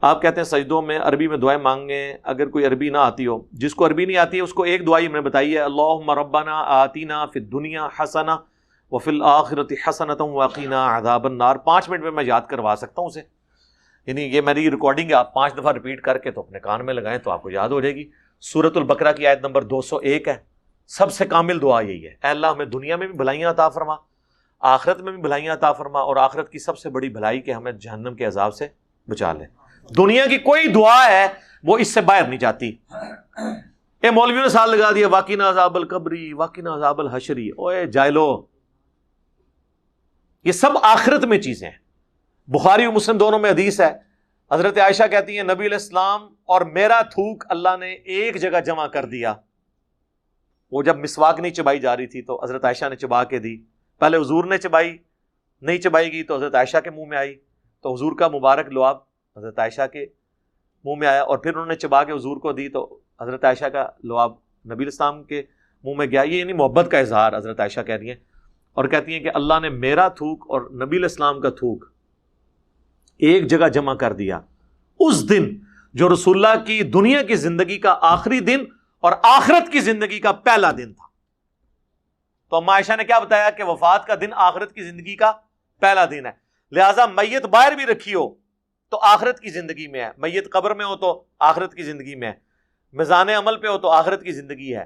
آپ کہتے ہیں سجدوں میں عربی میں دعائیں مانگیں اگر کوئی عربی نہ آتی ہو. جس کو عربی نہیں آتی ہے اس کو ایک دعائی ہم نے بتائی ہے, اللہم ربنا آتینا فی الدنیا حسنہ وفی الآخرۃ حسنۃ وقنا عذاب النار. 5 منٹ میں میں یاد کروا سکتا ہوں اسے, یعنی یہ میری ریکارڈنگ ہے, آپ 5 دفعہ ریپیٹ کر کے تو اپنے کان میں لگائیں تو آپ کو یاد ہو جائے گی. سورۃ البقرہ کی آیت نمبر 201 ہے. سب سے کامل دعا یہی ہے, اے اللہ ہمیں دنیا میں بھی بھلائیاں عطا فرما, آخرت میں بھی بھلائیاں عطا فرما, اور آخرت کی سب سے بڑی بھلائی کہ ہمیں جہنم کے عذاب سے بچا لے. دنیا کی کوئی دعا ہے وہ اس سے باہر نہیں جاتی. اے مولویوں نے سال لگا دیا واقعنا عذاب القبری واقعنا عذاب الحشری, اوے جائلو, یہ سب آخرت میں چیزیں ہیں. بخاری و مسلم دونوں میں حدیث ہے, حضرت عائشہ کہتی ہیں نبی علیہ السلام اور میرا تھوک اللہ نے ایک جگہ جمع کر دیا. وہ جب مسواک نہیں چبائی جا رہی تھی تو حضرت عائشہ نے چبا کے دی. پہلے حضور نے چبائی, نہیں چبائی گئی تو حضرت عائشہ کے منہ میں آئی, تو حضور کا مبارک لعاب حضرت عائشہ کے منہ میں آیا, اور پھر انہوں نے چبا کے حضور کو دی تو حضرت عائشہ کا لعاب نبی علیہ السلام کے منہ میں گیا. یہ یعنی محبت کا اظہار حضرت عائشہ کہہ رہی ہیں, اور کہتی ہیں کہ اللہ نے میرا تھوک اور نبی علیہ السلام کا تھوک ایک جگہ جمع کر دیا اس دن جو رسول اللہ کی دنیا کی زندگی کا آخری دن اور آخرت کی زندگی کا پہلا دن تھا. تو اما عائشہ نے کیا بتایا کہ وفات کا دن آخرت کی زندگی کا پہلا دن ہے, لہٰذا میت باہر بھی رکھی ہو تو آخرت کی زندگی میں ہے, میت قبر میں ہو تو آخرت کی زندگی میں ہے, میزان عمل پہ ہو تو آخرت کی زندگی ہے,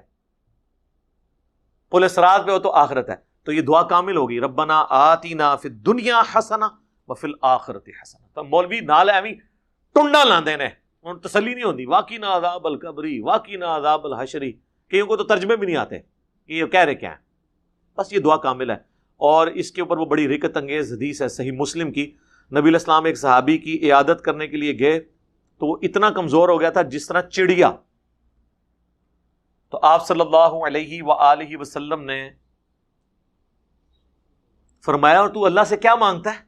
پل صراط پہ ہو تو آخرت ہے. تو یہ دعا کامل ہوگی, ربنا آتینا فی الدنیا حسنہ وفی الآخرۃ حسنہ. تو مولوی نال ایویں ٹنڈا لاندے نے, ان تسلی نہیں ہوتی واقعنا عذاب القبری واقعنا عذاب الحشری, کئیوں کو تو ترجمے بھی نہیں آتے کہ یہ کہہ رہے کیا ہیں. بس یہ دعا کامل ہے, اور اس کے اوپر وہ بڑی رکت انگیز حدیث ہے صحیح مسلم کی. نبی علیہ السلام ایک صحابی کی عیادت کرنے کے لیے گئے تو وہ اتنا کمزور ہو گیا تھا جس طرح چڑیا. تو آپ صلی اللہ علیہ وآلہ وسلم نے فرمایا اور تو اللہ سے کیا مانگتا ہے؟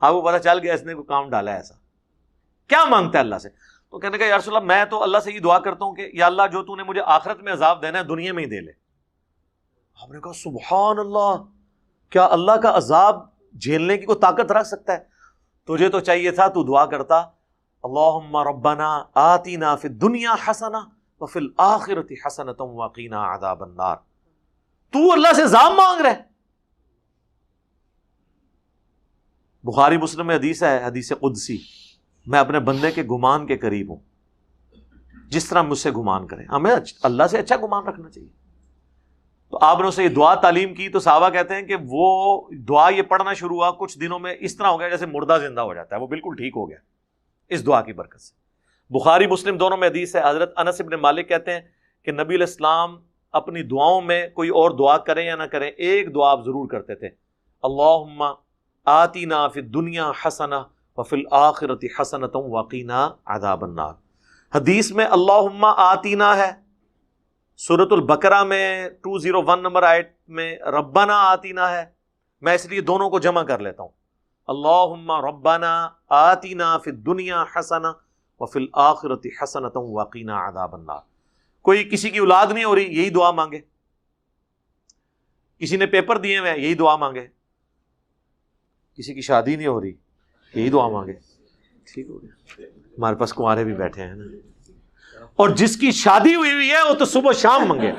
آپ کو پتا چل گیا اس نے کوئی کام ڈالا ہے ایسا, کیا مانگتا ہے اللہ سے؟ تو کہنے کا یا رسول اللہ میں تو اللہ سے یہ دعا کرتا ہوں کہ یا اللہ جو تو نے مجھے آخرت میں عذاب دینا ہے دنیا میں ہی دے لے. آپ نے کہا سبحان اللہ, کیا اللہ کا عذاب جھیلنے کی کوئی طاقت رکھ سکتا ہے؟ تجھے تو چاہیے تھا تو دعا کرتا اللہم ربنا آتینا فی الدنیا حسنہ وفی الآخرۃ حسنۃ وقنا عذاب النار. تو اللہ سے عذاب مانگ رہے. بخاری مسلم میں حدیث ہے, حدیث قدسی, میں اپنے بندے کے گمان کے قریب ہوں جس طرح مجھ سے گمان کریں. ہمیں اللہ سے اچھا گمان رکھنا چاہیے. تو آپ نے اسے یہ دعا تعلیم کی تو صحابہ کہتے ہیں کہ وہ دعا یہ پڑھنا شروع ہوا, کچھ دنوں میں اس طرح ہو گیا جیسے مردہ زندہ ہو جاتا ہے, وہ بالکل ٹھیک ہو گیا اس دعا کی برکت سے. بخاری مسلم دونوں میں حدیث ہے, حضرت انس بن مالک کہتے ہیں کہ نبی علیہ السلام اپنی دعاؤں میں کوئی اور دعا کریں یا نہ کریں ایک دعا آپ ضرور کرتے تھے, اللہم آتینا فی الدنیا حسنہ وفی الآخرۃ حسنۃ وقنا عذاب النار. حدیث میں اللہم آتینا ہے, سورۃ البقرہ میں 201 نمبر آیت میں ربنا آتینا ہے. میں اس لیے دونوں کو جمع کر لیتا ہوں, اللہم ربنا آتینا فی الدنیا حسنہ وفی الآخرۃ حسنۃ وقنا عذاب النار. کوئی کسی کی اولاد نہیں ہو رہی, یہی دعا مانگے. کسی نے پیپر دیے ہوئے, یہی دعا مانگے. کسی کی شادی نہیں ہو رہی, یہی دعا مانگے. ٹھیک ہو گیا. ہمارے پاس کنوارے بھی بیٹھے ہیں نا, اور جس کی شادی ہوئی ہے وہ تو صبح شام منگے.